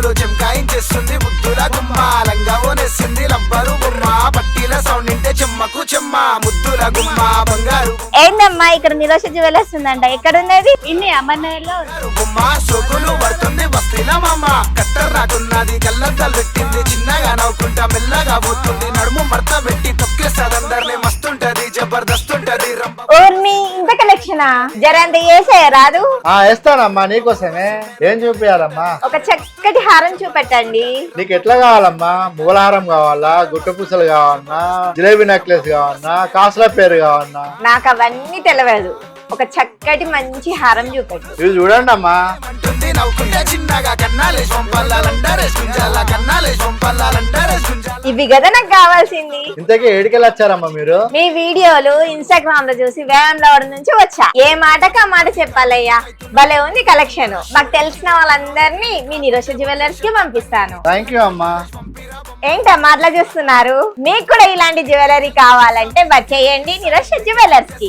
ముద్దులు చెంకాయించేస్తుంది ముద్దుల గుమ్మ లంగా ఓనేస్తుంది లబ్బరు బొమ్మ పట్టీల సౌండ్ ఇంటే చెమ్మకు చెమ్మ ముద్దుల గుమ్మ బంగారు ఏందమ్మా ఇక్కడ నిరోష జ్యువెలర్స్ ఉందంట, ఎక్కడ ఉన్నది? ఇన్ని అమర్నాథ్లో గుమ్మ సోకులు పడుతుంది బస్తీల మామ కత్తర్ రాకున్నది కళ్ళద్దాలు పెట్టింది చిన్నగా నవ్వుకుంటా మెల్లగా పోతుంది నడుము మడత పెట్టి తొక్కేస్తాదందరినీ మస్తుంటది జబర్దస్త్ ఉంటది రంబ ఓర్ని ఇంత కలెక్షనా? జరంత వేసే రాదు? వేస్తానమ్మా నీకోసమే. ఏం చూపించాలమ్మా? ఒక చక్కటి హారం చూపెట్టండి. నీకు ఎట్లా కావాలమ్మా? మూలహారం కావాలా, గుట్ట పూసలు కావాలన్నా, జిలేబీ నెక్లెస్ కావాలన్నా, కాసుల పేరు కావాలన్నా? నాకు అవన్నీ తెలియదు. ఒక చక్కటి మంచి హారం చూపెట్టు. ఇవి చూడండి అమ్మా. అంటుంది నవ్వుకుంటే చిన్నగా కన్నాలేసి పంపల్లాలంటారేసి గుంజాల కన్నాలేసి పంపల్లాలంటారేసి గుంజాల ఇవి కదా నాకు కావాల్సింది. ఇంతకీ ఏడికెళ్ళి వచ్చారమ్మా మీరు? మీ వీడియోలు ఇన్స్టాగ్రామ్ లో చూసి వేలంలో నుంచి వచ్చా. ఏ మాటకి ఆ మాట చెప్పాలయ్యా, భలే ఉంది కలెక్షన్. మాకు తెలిసిన వాళ్ళందరినీ మీ నిరోష జ్యువెలర్స్ కి పంపిస్తాను. థ్యాంక్ యూ అమ్మా. ఏంటమ్మా అట్లా చూస్తున్నారు? మీకు కూడా ఇలాంటి జ్యువెలరీ కావాలంటే వచ్చేయండి నిరోష జ్యువెలర్స్ కి.